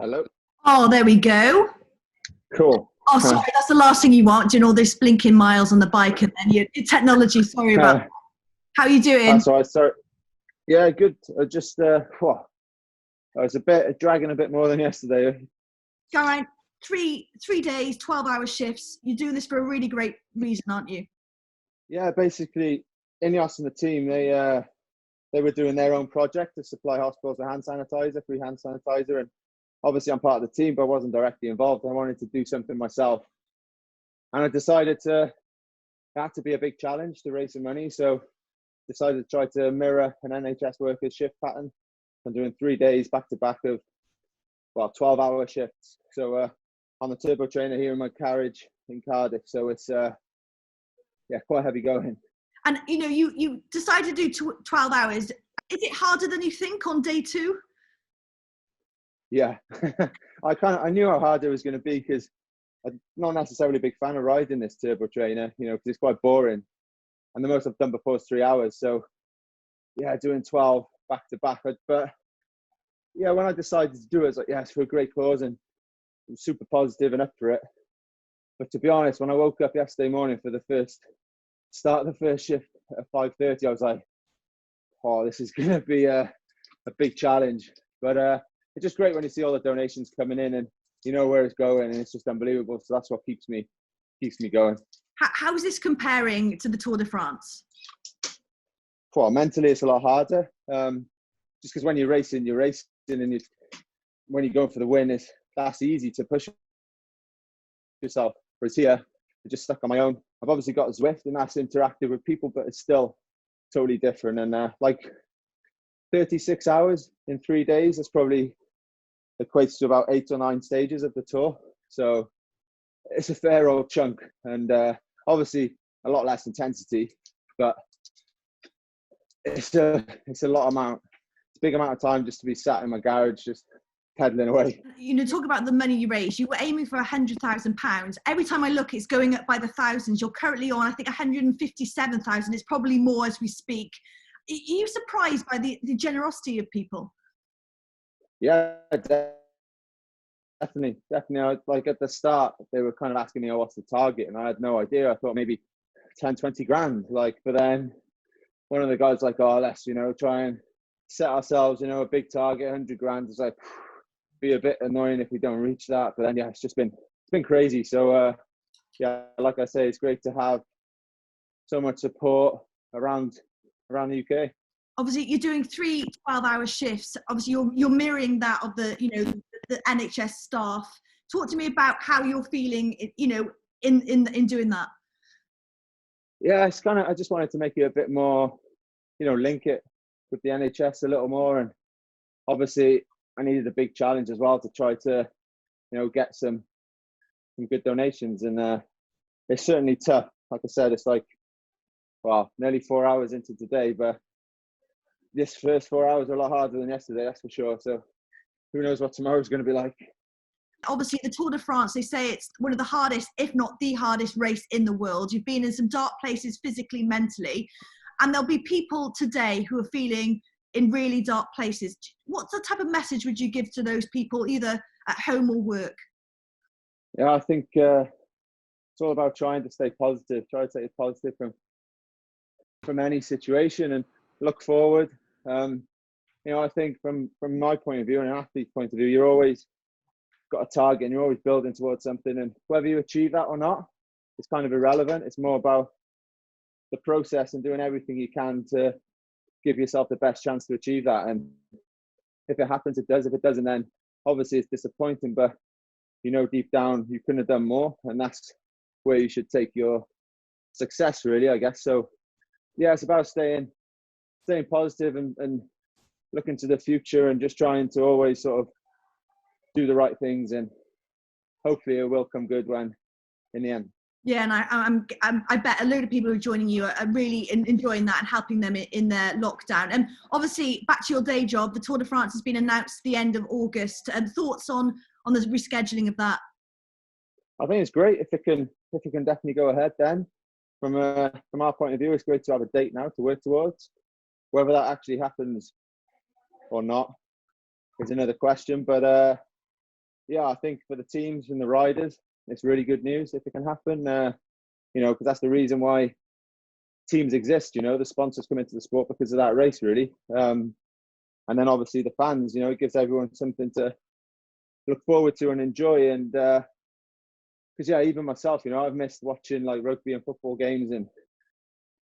Hello. Oh, there we go. Cool. Oh, sorry, that's the last thing you want, doing all this blinking miles on the bike and then your technology. Sorry about that. How are you doing? That's all right. Sorry. Yeah, good. I just, I was dragging a bit more than yesterday. Geraint, three days, 12-hour shifts. You're doing this for a really great reason, aren't you? Yeah, basically, Ineos and the team, they were doing their own project to supply hospitals with hand sanitizer, free hand sanitizer. And obviously I'm part of the team, but I wasn't directly involved. I wanted to do something myself. And I decided it had to be a big challenge to raise some money. So decided to try to mirror an NHS worker's shift pattern. I'm doing 3 days back to back of 12-hour shifts. So on the turbo trainer here in my carriage in Cardiff. So it's quite heavy going. And you decided to do 12 hours. Is it harder than you think on day two? Yeah, I knew how hard it was going to be because I'm not necessarily a big fan of riding this turbo trainer, because it's quite boring. And the most I've done before is 3 hours. So yeah, doing 12 back to back. But yeah, when I decided to do it, it's like, yeah, it's for a great cause, and I'm super positive and up for it. But to be honest, when I woke up yesterday morning for the start of the first shift at 5:30, I was like, oh, this is going to be a big challenge. But it's just great when you see all the donations coming in and you know where it's going, and it's just unbelievable. So that's what keeps me going. How is this comparing to the Tour de France? Well, mentally, it's a lot harder. Just because when you're racing, and when you're going for the win, that's easy to push yourself. Whereas here, I'm just stuck on my own. I've obviously got Zwift, and that's interactive with people, but it's still totally different. And like 36 hours in 3 days, that's probably equates to about 8 or 9 stages of the tour. So it's a fair old chunk, and obviously a lot less intensity, but it's a big amount of time just to be sat in my garage, just pedaling away. Talk about the money you raised. You were aiming for £100,000. Every time I look, it's going up by the thousands. You're currently on, I think, 157,000. It's probably more as we speak. Are you surprised by the generosity of people? Yeah, definitely. Like at the start, they were kind of asking me, oh, what's the target? And I had no idea. I thought maybe 10, 20 grand. But then one of the guys like, oh, let's, try and set ourselves, a big target, 100 grand. It's like, be a bit annoying if we don't reach that. But then, yeah, it's been crazy. So, yeah, like I say, it's great to have so much support around the UK. Obviously, you're doing 3 12-hour shifts. Obviously, you're mirroring that of the NHS staff. Talk to me about how you're feeling, in doing that. Yeah, it's I just wanted to make it a bit more, link it with the NHS a little more. And obviously I needed a big challenge as well to try to, get some good donations. And it's certainly tough. Like I said, it's like, nearly 4 hours into today, but this first 4 hours are a lot harder than yesterday, that's for sure. So who knows what tomorrow's going to be like. Obviously, the Tour de France, they say it's one of the hardest, if not the hardest race in the world. You've been in some dark places physically, mentally, and there'll be people today who are feeling in really dark places. What type of message would you give to those people, either at home or work? Yeah, I think it's all about trying to stay positive, try to stay positive from any situation and look forward. I think from my point of view and an athlete's point of view, you're always got a target and you're always building towards something, and whether you achieve that or not, it's kind of irrelevant. It's more about the process and doing everything you can to give yourself the best chance to achieve that. And if it happens, it does. If it doesn't, then obviously it's disappointing, but deep down you couldn't have done more, and that's where you should take your success, really, I guess. So yeah, it's about staying positive and looking to the future and just trying to always sort of do the right things, and hopefully it will come good in the end. Yeah, and I bet a load of people who are joining you are really enjoying that and helping them in their lockdown. And obviously, back to your day job, the Tour de France has been announced the end of August. And thoughts on the rescheduling of that? I think it's great if it can definitely go ahead. Then, from our point of view, it's great to have a date now to work towards. Whether that actually happens or not is another question. But yeah, I think for the teams and the riders, it's really good news if it can happen. Because that's the reason why teams exist. The sponsors come into the sport because of that race, really. And then obviously the fans. It gives everyone something to look forward to and enjoy. And because yeah, even myself, I've missed watching like rugby and football games, and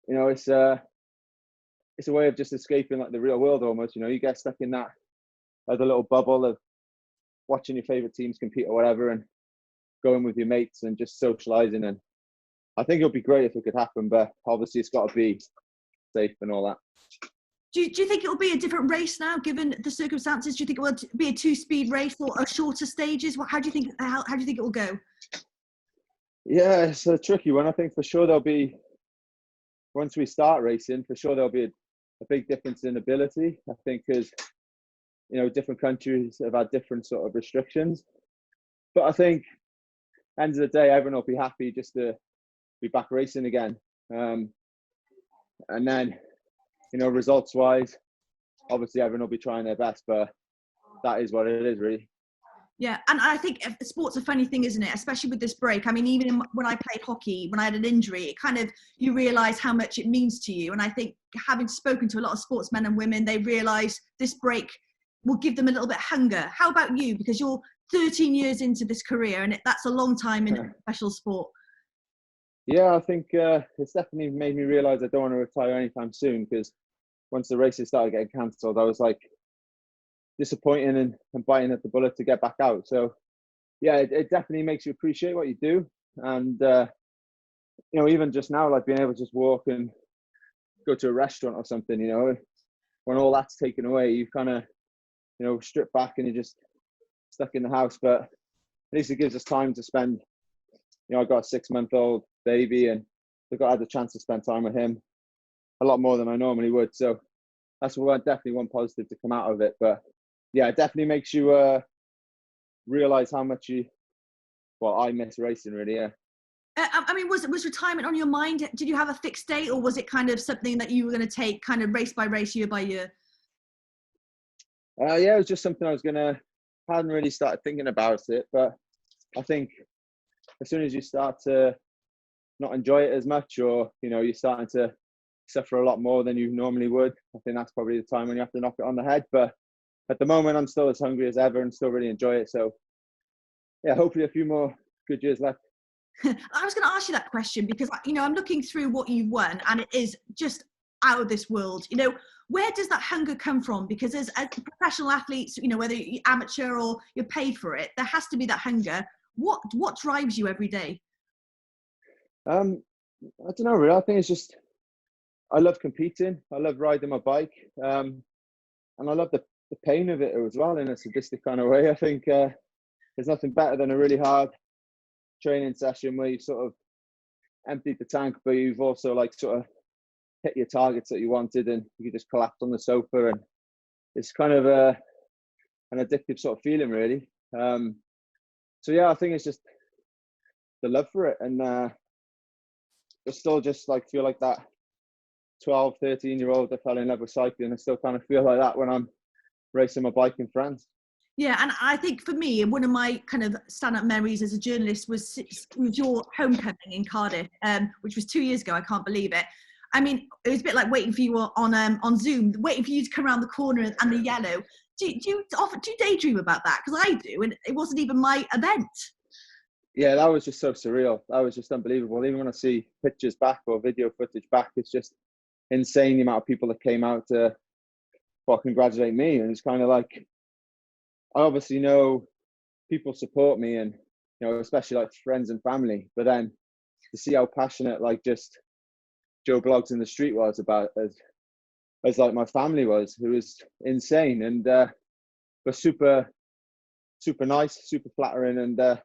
it's a way of just escaping like the real world almost. You get stuck in that like a little bubble of watching your favorite teams compete or whatever, and going with your mates and just socializing. And I think it'll be great if it could happen, but obviously it's got to be safe and all that. Do you think it will be a different race now, given the circumstances? Do you think it will be a 2-speed race or a shorter stages? How do you think it will go? Yeah, it's a tricky one. I think for sure there'll be, once we start racing, for sure there'll be a big difference in ability. I think because different countries have had different sort of restrictions, but I think end of the day everyone will be happy just to be back racing again. And then results wise, obviously everyone will be trying their best, but that is what it is, really. Yeah, and I think sport's a funny thing, isn't it? Especially with this break. I mean, even when I played hockey, when I had an injury, it kind of, you realise how much it means to you. And I think having spoken to a lot of sportsmen and women, they realise this break will give them a little bit of hunger. How about you? Because you're 13 years into this career, and that's a long time in a professional sport. Yeah, I think it's definitely made me realise I don't want to retire anytime soon, because once the races started getting cancelled, I was like disappointing and biting at the bullet to get back out. So yeah, it definitely makes you appreciate what you do. And even just now, like being able to just walk and go to a restaurant or something, when all that's taken away, you kind of strip back and you're just stuck in the house. But at least it gives us time to spend. I've got a 6-month-old baby, and I've had the chance to spend time with him a lot more than I normally would. So that's definitely one positive to come out of it. But yeah, it definitely makes you realize how much I miss racing, really. Yeah. I mean, was retirement on your mind? Did you have a fixed date, or was it kind of something that you were going to take kind of race by race, year by year? Yeah, it was just something hadn't really started thinking about it, but I think as soon as you start to not enjoy it as much, or you're starting to suffer a lot more than you normally would, I think that's probably the time when you have to knock it on the head. But at the moment, I'm still as hungry as ever and still really enjoy it. So yeah, hopefully a few more good years left. I was going to ask you that question because I'm looking through what you've won, and it is just out of this world. Where does that hunger come from? Because as professional athletes, whether you're amateur or you're paid for it, there has to be that hunger. What drives you every day? I don't know, really. I think it's just, I love competing. I love riding my bike. And I love the pain of it as well, in a sadistic kind of way. I think there's nothing better than a really hard training session where you've sort of emptied the tank, but you've also sort of hit your targets that you wanted, and you just collapse on the sofa. And it's kind of an addictive sort of feeling, really. So yeah, I think it's just the love for it. And I still just feel like that 12, 13-year-old that fell in love with cycling. I still kind of feel like that when I'm racing my bike in France. Yeah, and I think for me, one of my kind of stand-up memories as a journalist was your homecoming in Cardiff, which was 2 years ago. I can't believe it. I mean, it was a bit like waiting for you on Zoom, waiting for you to come around the corner and the yellow. Do you daydream about that? Because I do, and it wasn't even my event. Yeah, that was just so surreal. That was just unbelievable. Even when I see pictures back or video footage back, it's just insane the amount of people that came out to congratulate me. And it's kind of like, I obviously know people support me, and especially friends and family, but then to see how passionate just Joe Blogs in the street was about as my family was, who was insane, and was super nice, super flattering, and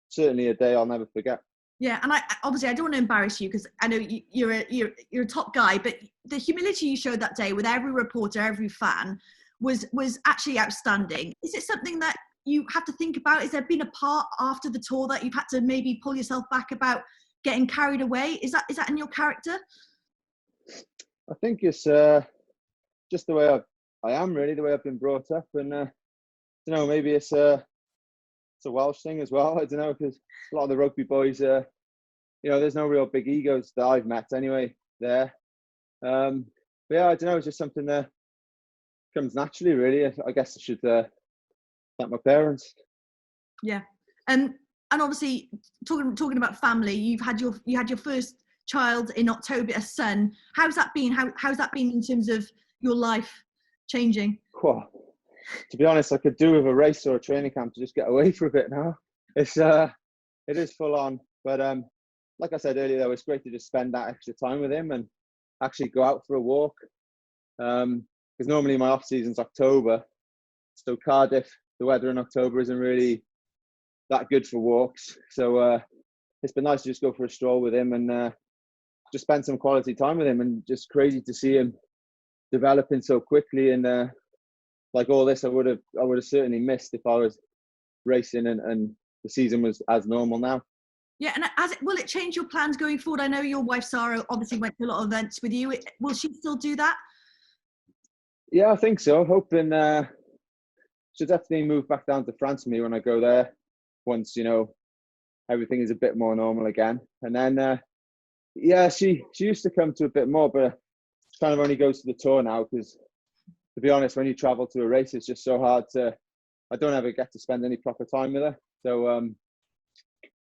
certainly a day I'll never forget. Yeah, and I don't want to embarrass you because I know you're a top guy, but the humility you showed that day with every reporter, every fan was actually outstanding. Is it something that you have to think about? Has there been a part after the tour that you've had to maybe pull yourself back about getting carried away? Is that in your character? I think it's just the way I am, really, the way I've been brought up, and maybe it's it's a Welsh thing as well. I don't know, because a lot of the rugby boys, you know, there's no real big egos that I've met anyway there. But yeah, I don't know, it's just something that comes naturally, really. I guess I should thank my parents. Yeah, and obviously talking about family, you had your first child in October, a son. How's that been? How's that been in terms of your life changing? Well, to be honest, I could do with a race or a training camp to just get away for a bit now. It is full on, but like I said earlier, though, it's great to just spend that extra time with him and actually go out for a walk. Because normally my off season's October, so Cardiff, the weather in October isn't really that good for walks. So it's been nice to just go for a stroll with him and just spend some quality time with him. And just crazy to see him developing so quickly. And like all this, I would have certainly missed if I was racing and the season was as normal now. Yeah, and will it change your plans going forward? I know your wife Sarah obviously went to a lot of events with you. Will she still do that? Yeah, I think so. Hoping she'll definitely move back down to France with me when I go there, once, you know, everything is a bit more normal again. And then yeah, she used to come to a bit more, but she kind of only goes to the tour now, because to be honest, when you travel to a race, it's just so hard I don't ever get to spend any proper time with her. So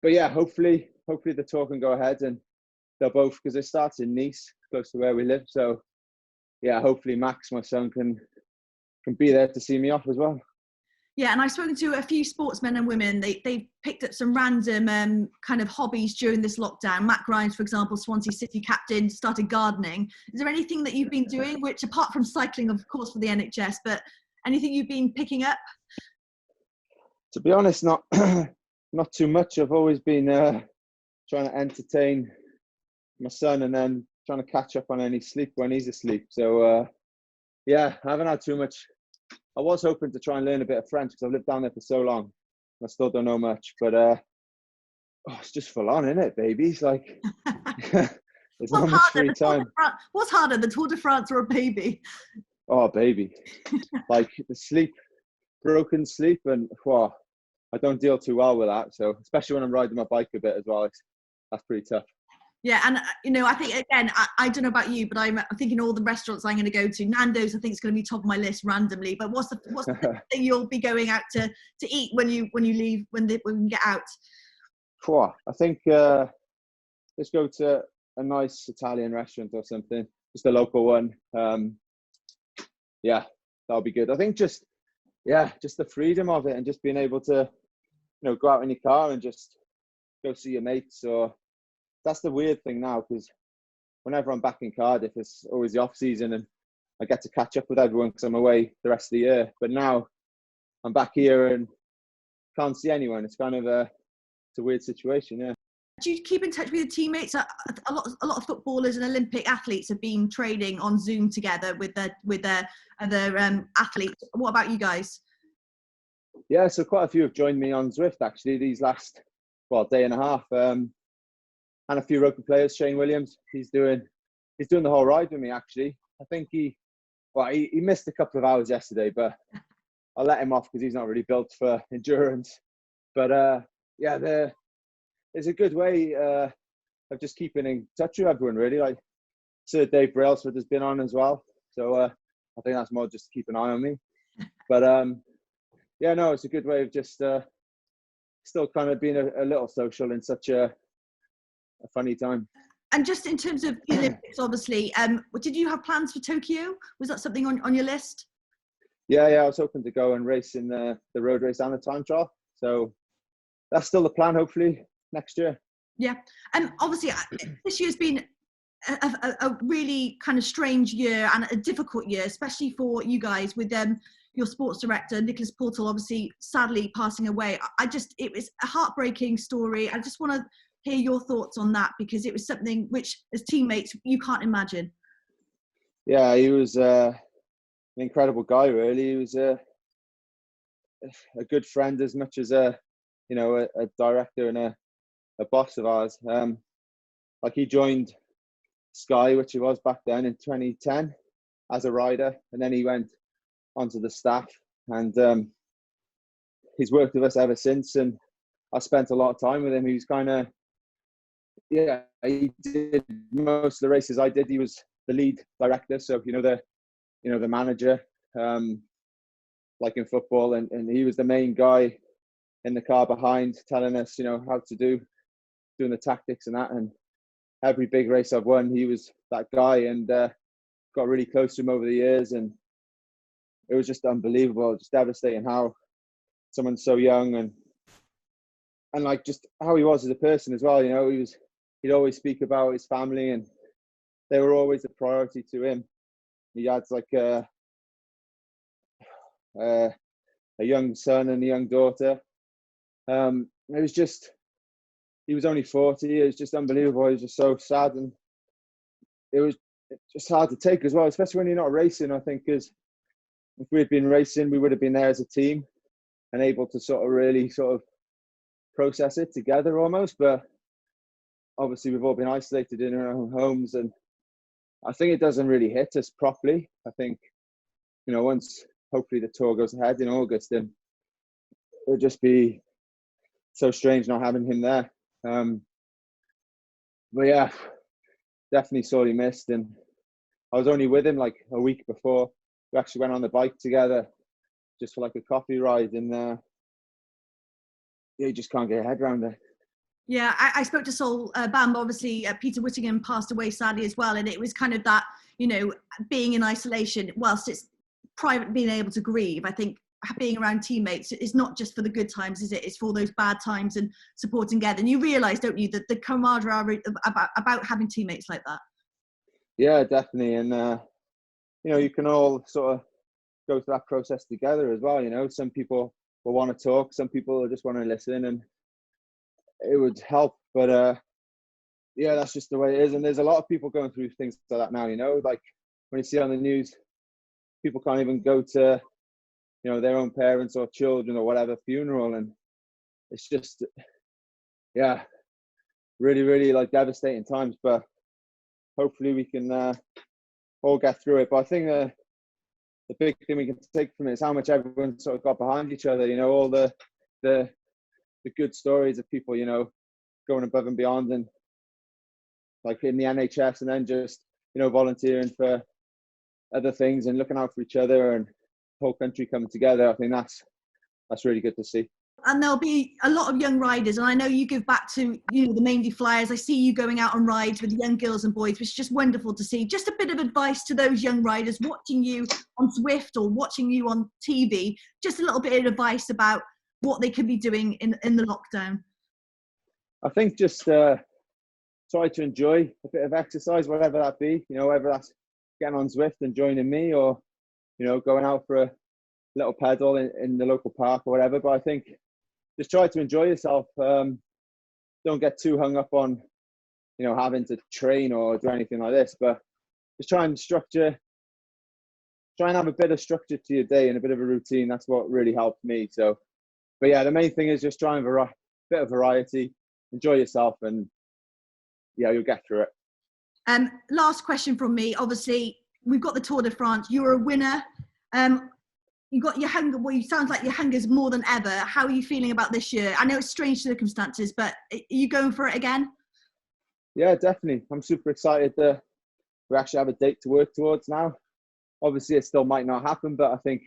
but yeah, hopefully the tour can go ahead, and they'll both, because it starts in Nice, close to where we live. So yeah, hopefully Max, my son, can be there to see me off as well. Yeah, and I've spoken to a few sportsmen and women. They've picked up some random kind of hobbies during this lockdown. Matt Grimes, for example, Swansea City captain, started gardening. Is there anything that you've been doing, which, apart from cycling, of course, for the NHS, but anything you've been picking up? To be honest, not too much. I've always been trying to entertain my son and then trying to catch up on any sleep when he's asleep. So yeah, I haven't had too much. I was hoping to try and learn a bit of French because I've lived down there for so long. I still don't know much, but it's just full on, isn't it, baby? It's like there's not much free time. What's harder, the Tour de France or a baby? Oh, baby. Like the sleep, broken sleep, and I don't deal too well with that. So especially when I'm riding my bike a bit as well, that's pretty tough. Yeah, and you know, I think, again, I don't know about you, but I'm thinking all the restaurants I'm going to go to. Nando's, I think, is going to be top of my list randomly. But what's the thing you'll be going out to eat when you leave, when we get out? I think let's go to a nice Italian restaurant or something, just a local one. Yeah, that'll be good. I think just the freedom of it, and just being able to, you know, go out in your car and just go see your mates. Or that's the weird thing now, because whenever I'm back in Cardiff, it's always the off season and I get to catch up with everyone because I'm away the rest of the year. But now I'm back here and can't see anyone. It's kind of it's a weird situation. Yeah. Do you keep in touch with your teammates? A lot of footballers and Olympic athletes have been training on Zoom together with their other athletes. What about you guys? Yeah, so quite a few have joined me on Zwift actually these last day and a half. And a few rugby players. Shane Williams, he's doing the whole ride with me actually. I think he missed a couple of hours yesterday, but I let him off because he's not really built for endurance. But yeah, it's a good way of just keeping in touch with everyone really. Like Sir Dave Brailsford has been on as well, so I think that's more just to keep an eye on me. But yeah, no, it's a good way of just still kind of being a little social in such a funny time. And just in terms of the Olympics, obviously, did you have plans for Tokyo? Was that something on your list? Yeah, I was hoping to go and race in the road race and the time trial. So that's still the plan, hopefully next year. Yeah. And obviously this year's been a really kind of strange year and a difficult year, especially for you guys with your sports director, Nico Portal, obviously sadly passing away. It was a heartbreaking story. I just want to hear your thoughts on that, because it was something which, as teammates, you can't imagine. Yeah, he was an incredible guy, really. He was a good friend as much as a director and a boss of ours. Like he joined Sky, which he was back then in 2010 as a rider, and then he went onto the staff. And he's worked with us ever since, and I spent a lot of time with him. He was kind of, yeah, he did most of the races I did. He was the lead director, so the manager, like in football, and he was the main guy in the car behind, telling us, how to doing the tactics and that. And every big race I've won, he was that guy, and got really close to him over the years, and it was just unbelievable, just devastating how someone so young and like just how he was as a person as well. He'd always speak about his family, and they were always a priority to him. He had like a young son and a young daughter. It was just, he was only 40. It was just unbelievable. He was just so sad, and it was just hard to take as well, especially when you're not racing. I think because if we had been racing, we would have been there as a team and able to really process it together almost. But obviously we've all been isolated in our own homes, and I think it doesn't really hit us properly. I think, once hopefully the tour goes ahead in August, then it'll just be so strange not having him there. But yeah, definitely sorely missed. And I was only with him like a week before. We actually went on the bike together just for like a coffee ride, and you just can't get your head around it. Yeah, I spoke to Sol Bamba. Obviously, Peter Whittingham passed away sadly as well, and it was kind of that, being in isolation whilst it's private, being able to grieve. I think being around teammates is not just for the good times, is it? It's for those bad times and supporting together. And you realise, don't you, that the camaraderie about having teammates like that. Yeah, definitely. And you can all sort of go through that process together as well. Some people will want to talk, some people will just want to listen, and it would help. But yeah, that's just the way it is. And there's a lot of people going through things like that now. Like when you see on the news, people can't even go to their own parents or children or whatever funeral, and it's just, yeah, really, really like devastating times. But hopefully we can all get through it. But I think the big thing we can take from it is how much everyone sort of got behind each other. All the good stories of people going above and beyond, and like in the NHS, and then just volunteering for other things and looking out for each other, and the whole country coming together. I think that's really good to see. And there'll be a lot of young riders, and I know you give back to the Maindy Flyers. I see you going out on rides with young girls and boys, which is just wonderful to see. Just a bit of advice to those young riders watching you on Zwift or watching you on TV, just a little bit of advice about what they could be doing in the lockdown. I think just try to enjoy a bit of exercise, whatever that be, whether that's getting on Zwift and joining me, or going out for a little pedal in the local park or whatever. But I think just try to enjoy yourself. Don't get too hung up on having to train or do anything like this, but just try and have a bit of structure to your day and a bit of a routine. That's what really helped me. So, but yeah, the main thing is just try and bit of variety, enjoy yourself, and yeah, you'll get through it. Last question from me. Obviously, we've got the Tour de France. You're a winner. You got your hunger. Well, it sounds like your hunger's more than ever. How are you feeling about this year? I know it's strange circumstances, but are you going for it again? Yeah, definitely. I'm super excited that we actually have a date to work towards now. Obviously, it still might not happen, but I think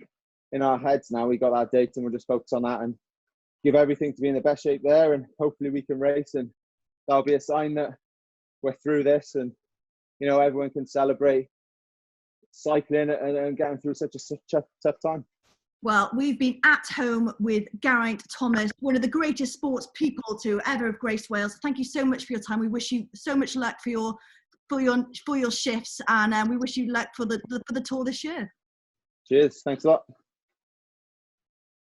in our heads now we got that date, and we'll just focus on that and give everything to be in the best shape there, and hopefully we can race, and that'll be a sign that we're through this, and everyone can celebrate cycling and getting through such a tough time. Well, we've been at home with Geraint Thomas, one of the greatest sports people to ever have graced Wales. Thank you so much for your time. We wish you so much luck for your shifts, and we wish you luck for the tour this year. Cheers. Thanks a lot.